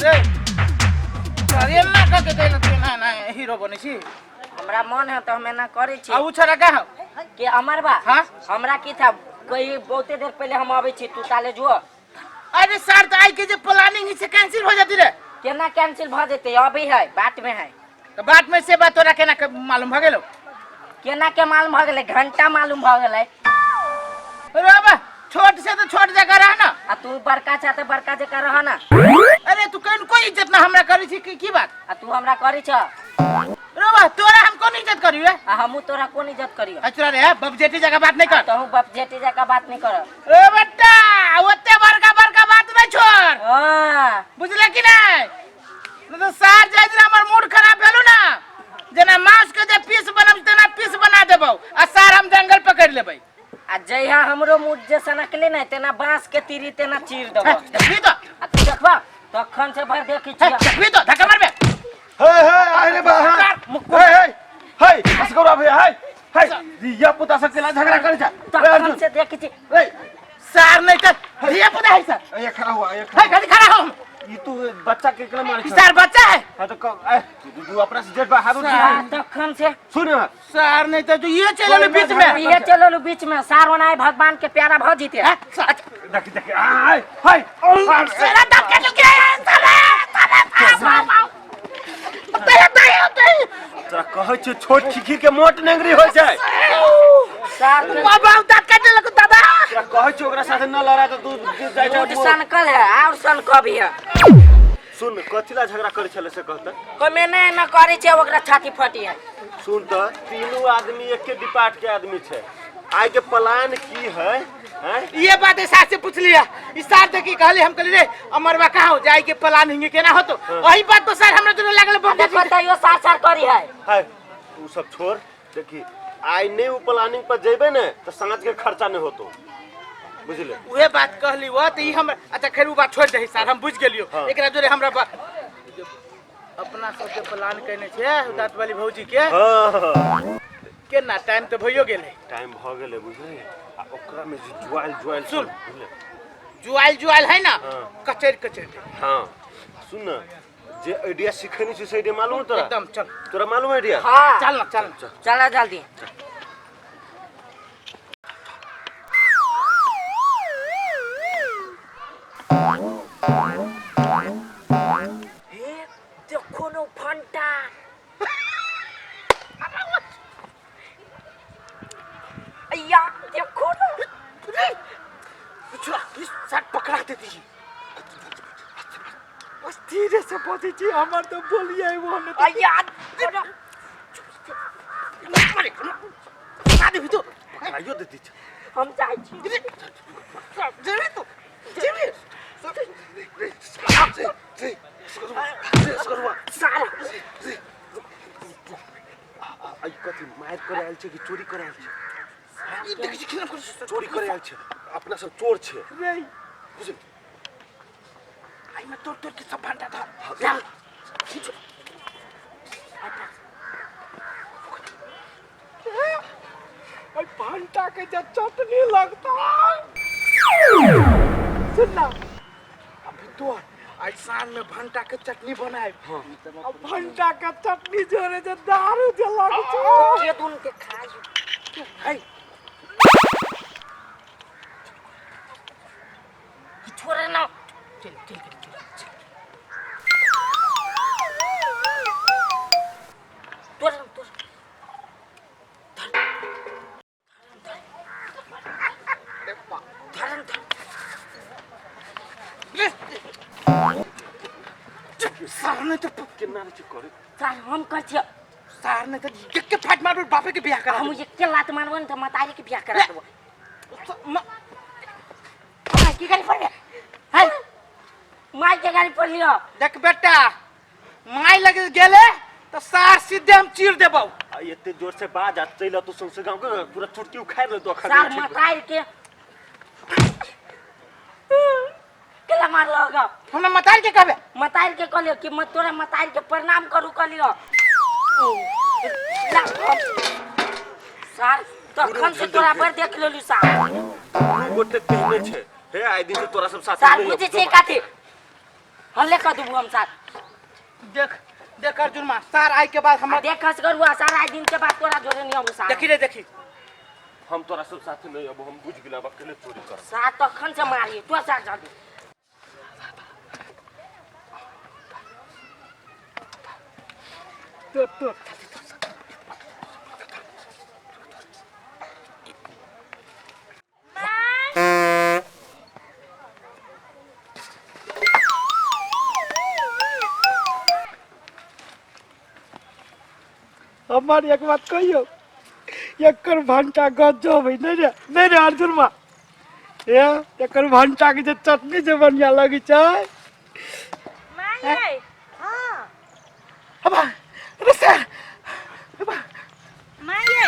रे अरे ना का के ना ना हीरो बने छी हमरा मन है तो हमें ना करे छी आ उ छोरा का हो के अमर बा हां हमरा की था कोई बहुते देर पहले हम आवे छी तू ताले जो अरे सर तो आई के जे प्लानिंग से कैंसिल हो जाती रे केना कैंसिल भ जेते अभी है बात में है तो बात में से बात तोरा केना मालूम भ गेलो केना के मालूम भ गेले घंटा मालूम भ गेले अरे बा छोट से तो छोट जगह रह ना आ तू बड़का चाहते बड़का जगह रह ना अरे तू कहीं कोई इज्जत ना हमरा करी छी की बात आ तू हमरा करी छ रे बा तोरा हम कोन इज्जत करी रे आ हमू तोरा कोन इज्जत करियो अच्छा रे बाप जेठी जगह बात नहीं कर तो हूं बाप जेठी जगह बात नहीं कर ए बेटा ओते बड़का बड़का बात नहीं छोड़ हां बुझले कि नहीं तो सार जाय दिन हमर मूड खराब भेलु ना जना मांस के जे पीस बनम तना पीस बना देबौ आ सार हम जंगल पकड़ लेबै आ जइहा हमरो मूड जे सनकले नै तेना बांस के तीरी तेना चीर देबो देखबी तो आ तू देखबा तखन से भर देखि छिया देखबी तो धक्का मारबे हे अरे बा हे बस करो अबे हे रिया पुता से केला झगड़ा करे छ तखन से देखि छी ए सार नहीं कर रिया पुता है सर ये खड़ा हुआ ये है गाड़ी खड़ा हो ये तू बच्चा के केला मारे छ सार बच्चा है हां तो तू अपना से जेट बा हारू तखन से सुन सार नहीं तो ये चलो बीच में ये चलो बीच में सारवनाय भगवान के प्यारा भ जीते देख देख हाय तेरा दम के चुके साले तोरा कहै छ छोट खिखिर के मोट नेंगरी होय छै सार के बाबा दांत काटे लग दादा तोरा कहै छ ओकरा साथे न लड़ा त तू जाय मूड सनकल है और सनक भी है सुन कथिला झगड़ा करे छले से कहत कोई में न करे छै ओकरा छाती फटी है सुन त तीनों आदमी एक के डिपार्ट के आदमी छै आइ के प्लान की है हैं ये बात है साथ से पूछ लिया इस सार तक की कहले हम कहले रे अमरवा कहां हो जाए के प्लान हिंगे केना हो तो वही बात तो सर हमरा तो लागल बहुत बताइयो सार करी है तू सब छोड़ देखी आई ने उ प्लानिंग पर जेबे ने तो समाज के खर्चा नहीं होतो बुझले उहे बात कहली वो त ई हम अच्छा खैर उ बात छोड़ दे सर हम बुझ गेलियो एकरा जोरे हमरा अपना सब के प्लान करने छे दांत वाली भौजी के हां केना टाइम तो भइयो गेलै टाइम भ गेलै बुझले आ ओकरा में जुआल सुन जुआल है ना कचर हां सुन ना जे आइडिया सिखनी छै से आइडिया मालूम तोरा एकदम चल तोरा मालूम आइडिया हां चल चला जल्दी हे देखो नो फंटा अय्या देखो ना छुआ इस साथ पकड़ा देती जी बस धीरे से बोली जी हमर तो बोलिए वो ने अय्या मारे आ दे तो आइयो देती छ हम जाई छी जरे तो जरे सारा आई कथि मार करे आइल छै कि चोरी करे आइल छै ई देख छी केना कर चोरी करे आइल छै अपना सब चोर छै रे बुझल आई में तोड़ के सब भांटा था चल आई भांटा के जब चटनी लगता सुन ना अभी तो आज शाम में भांटा के चटनी बनाए अब भांटा के चटनी जोरे जे दारू जे लग के दून के खाई है छोरे ना चल तोर सार ने तो केना रे करे सार हम कर छियो सार ने तो के फाट मार बापे के बियाह करा हम ये के लात मारवन त मतारी के बियाह करा देबो हां की गाड़ी पड़ है माई के गाड़ी पर लियो देख बेटा माई लगे गेले तो सार सीधे हम चीर देबौ एते जोर से बाज आ चैला तो सौसे गांव के पूरा चुटकी उखाड़ ले तो खा सार मतारी के केला मार लगा हमरा मतारी के कहबे मतारी के कहलियो कि मत तोरा मतारी के प्रणाम करू कहलियो सार तखन से तोरा पर देख लेलु सार गोटे कहने छे हे आइ दिन से तोरा सब साथ सार बुझे छे काथे हम लेकर दूँ हम साथ देख देख अर्जुन माँ सार आई के बाद हम देख खस करुआ सारा दिन के बाद तोरा जोरे नहीं हम साथ देखी रे देखी हम तोरा सब साथ नहीं अब हम बुझ गेला अकेले चोरी कर साथ तो खन से मारिए तो साथ जा तो हमार एक बात कहियो एकर भंटा गजब है नहीं रे अर्जुन माँ ये एकर भंटा के जे चटनी जे बढ़िया लगी छै माये अब अरे सर माये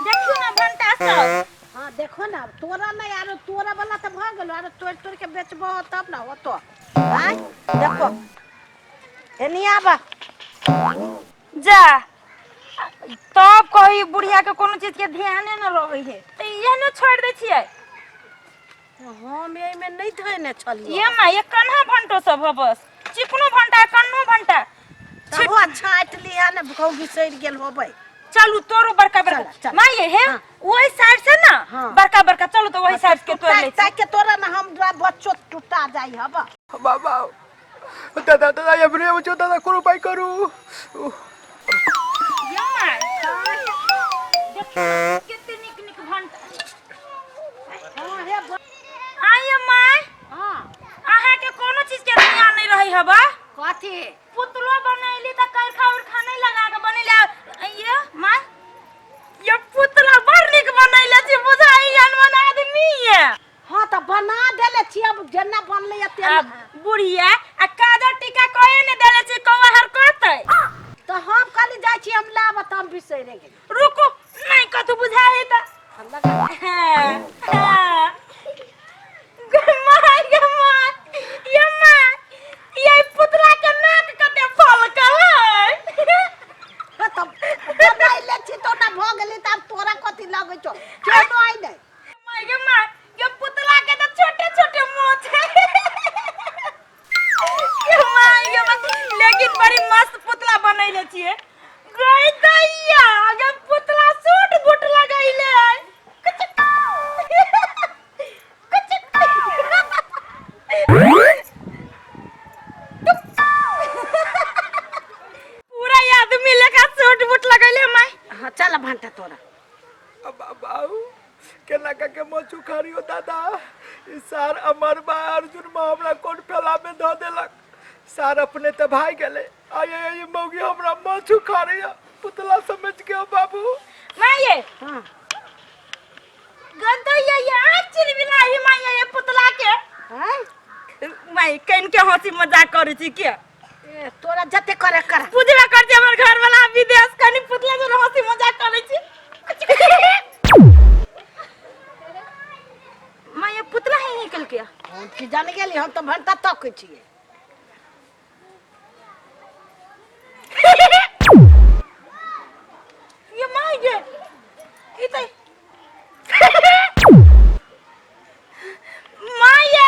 देखियो ना भंटा सब हाँ देखो ना तोरा नहीं यार तोरा वाला तो भ गेलो यार तोड़ के बेचबो तब ना होतो हां देखो एनी आबा जा तब कही बुढ़िया के कोनो चीज के ध्यान न रहे है तो ये न छोड़ दे छिए हम एई में नहीं धइने छलियो ये मां ये कन्हा भंटो सब हो बस चिकनो भंटा कन्नो भंटा तो अच्छा आटली है ना भौ बिसर गेल होबै चलू तोरो बड़का चल, बड़का चल। मां ये है वही साइड से ना हाँ। बड़का बड़का चलो तो वही साइड के तोड़ ले ताकि तोरा ना हमरा बच्चो टूटा जाई हबा बाबा दादा दादा ये बरे बच्चो दादा करो पाई करू ये मां देख कितने निक निक भंटा हां हे आये मां हां आहा के कोनो चीज के ध्यान नहीं रही हबा कथी पुतलो बनैली त कर खावर खाने लगा के बनेला ये मां ये पुतला बड़ निक बनैले छी बुझाई अनमन आदमी है हां तो बना देले छी अब जेना बनले एते अब बुढ़िया आ काजर टीका कहे ने देले छी कौवा हर करतै तो हम खाली जाय छी हम लाब त हम बिसर गेल रुको नहीं कतु बुझाई त ये पुतला के नाक कते फल कहै तब बनाइले छी तो ना भ गेली तब तोरा कथी लगै छौ केनो आई नै मां ये पुतला के तो छोटे छोटे मोछ है ये मां लेकिन बड़ी मस्त पुतला बनैले छिए गई दैया अगे पुतला सूट बूट लगाइले है पूरा आदमी लेका सूट बूट लगाइले मां हां चल भंटा तोरा बाबा केना के मचू खारियो दादा ई सार अमर बा अर्जुन माँ हमरा कोन फेला में ध देलक सार अपने त भाई गेले आये ये मौगी हमरा मचू खारियो पुतला समझ के बाबू मां ये हां गंदैया ये आचल बिलाही मां ये पुतला के हैं मां कइन के हंसी मजाक करे छी के ए तोरा जते करे कर पूजवा करते हमर घर वाला विदेश कनी पुतला जो हंसी मजाक करे छी मां ये पुतला है निकल के हम की जान गेली हम तो भंटा तक छिए ये मां ये इते मां ये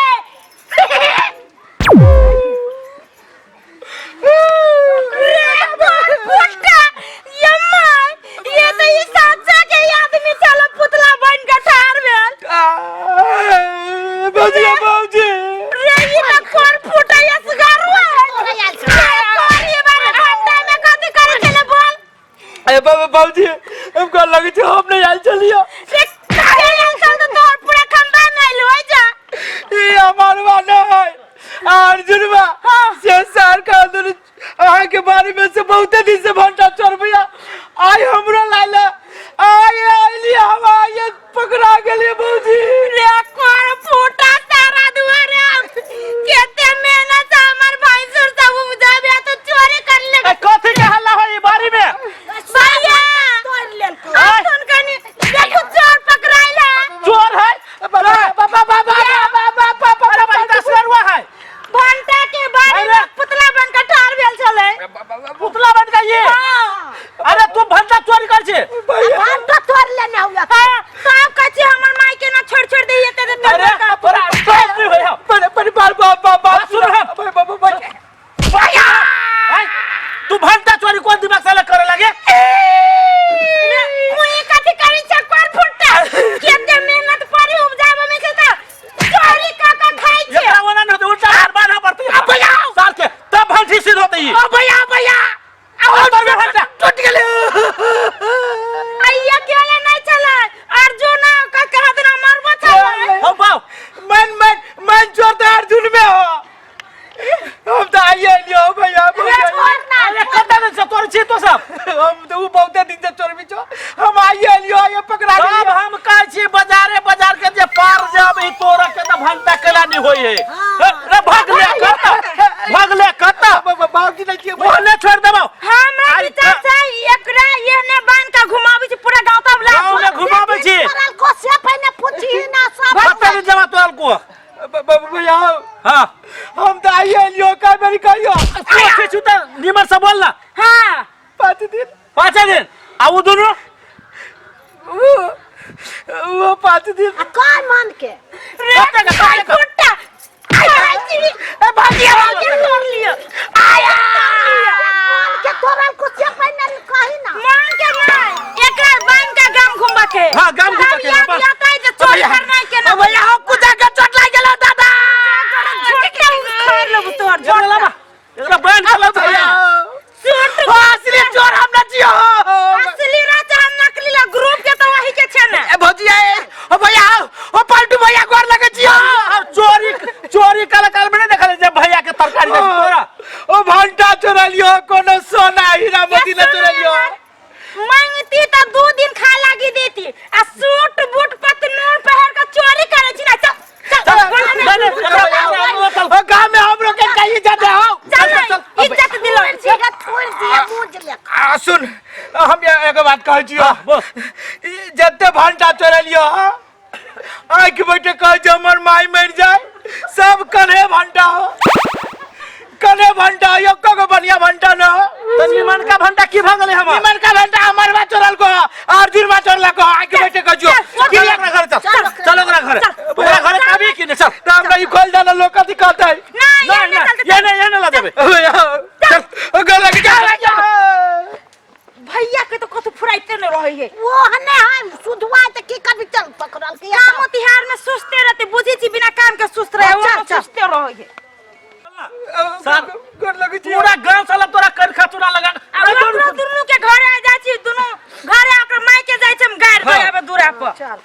बजिया बाबूजी अरे बाबा बाबूजी हमको लगे छ हम नहीं आइल चलियो ये हमार वाला है अर्जुन बा से सार का अंदर आहा के बारे में से बहुत दिन से भंटा चोर भैया आई हमरा लाला आई आइली हम आए पकड़ा गेली बाबूजी रे कोर फूटा तारा दुआरे केते मेहनत हमर भाई सुर सब बुझाबे तो चोरी कर ले कथी के हल्ला होई बारी में भैया तोड़ लेल सुन कनी देखो चोर पकड़ाइला चोर है बाबा दसलरुआ है भंटा के बारे में पुतला बन के ठार भेल छले पुतला बन गई हां हम तो आइए लियो का मेरी कहियो से छूता निमर से बोल ना। हाँ 5 दिन 5 दिन आओ दोनों वो 5 दिन कौन मान के रे भाई कुत्ता भागिया कर लियो आया मान के तोरा कुछ पहिने कही ना मान के नहीं एकरा बांध के गांव घुमबा के हां गांव घुमबा के या कहे जे चोरी करना के ना भैया हो कुछ के चोट लाग गेलो दादा खा लेब तोर चला बा एकरा बहन चला भैया सूट असली चोर हम न जियो असली राजा नकली ला ग्रुप के तो वही के छ ना ए भौजिया ओ भैया ओ पलटू भैया गोर लगे जियो और चोरी कलाकार में नहीं देखले जे भैया के तरकारी दे तोरा ओ भंटा चोरा लियो कोनो सोना हीरा मोती न चोरा लियो मांगती तो 2 दिन खा लागी देती आ सूट बूट पतनूर पहन के चोरी करे छी ना ओ गांव में हम लोग के कहीं जाते हो चल इज्जत दिलो सीधा छोड़ दिया मुंह ले सुन हम एगो बात कहै छियो जत्ते भंटा चोरा लियो आइ के बैठे कह जे हमर माई मर जाए सब कन्हे भंटा हो कन्हे भंटा यो कगो बढ़िया भंटा न हो तो निमन का भंडा की भगले हम निमन का घंटा हमर बा चोरल को अर्जुन बा चोरल को आइ के बैठे कहियो चल ओकरा घर चल ओकरा घर कभी की चल त हमरा ई खोल देना लोक कथि कहतै ना ये नहीं ला देबे चल घर लगे जा भैया के तो कतो फुराइते न रही है वो हने हम सुधवा त की कभी चल पकड़ल के काम तिहार में सुस्ते रहते बुझी छी बिना काम के सुस्त रहे वो सुस्ते रही है घर लगे जी पूरा गांव साला तोरा कर खाचुरा लगा अपना दुनु के घरे आ जा छी दुनु घरे ओकर माई के जाय छम गाड़ पे आबे दूरा पर चल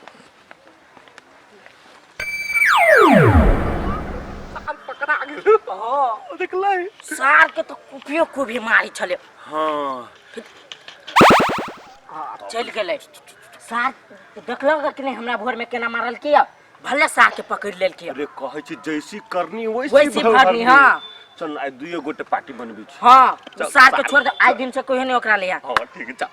पकड़ा गेल हां देखलै सार के तो कुपियो कुभी मारी छले हां चल गेलै सार देखलक कि नहीं हमरा भोर में केना मारल किया भले सार के पकड़ लेल किया अरे कहै छी जैसी करनी वैसी भरनी हां चल आई दुइयो गोटे पार्टी बनबी छी हां सार के छोड़ दे आइ दिन से कोई नहीं ओकरा लिया हां ठीक है चल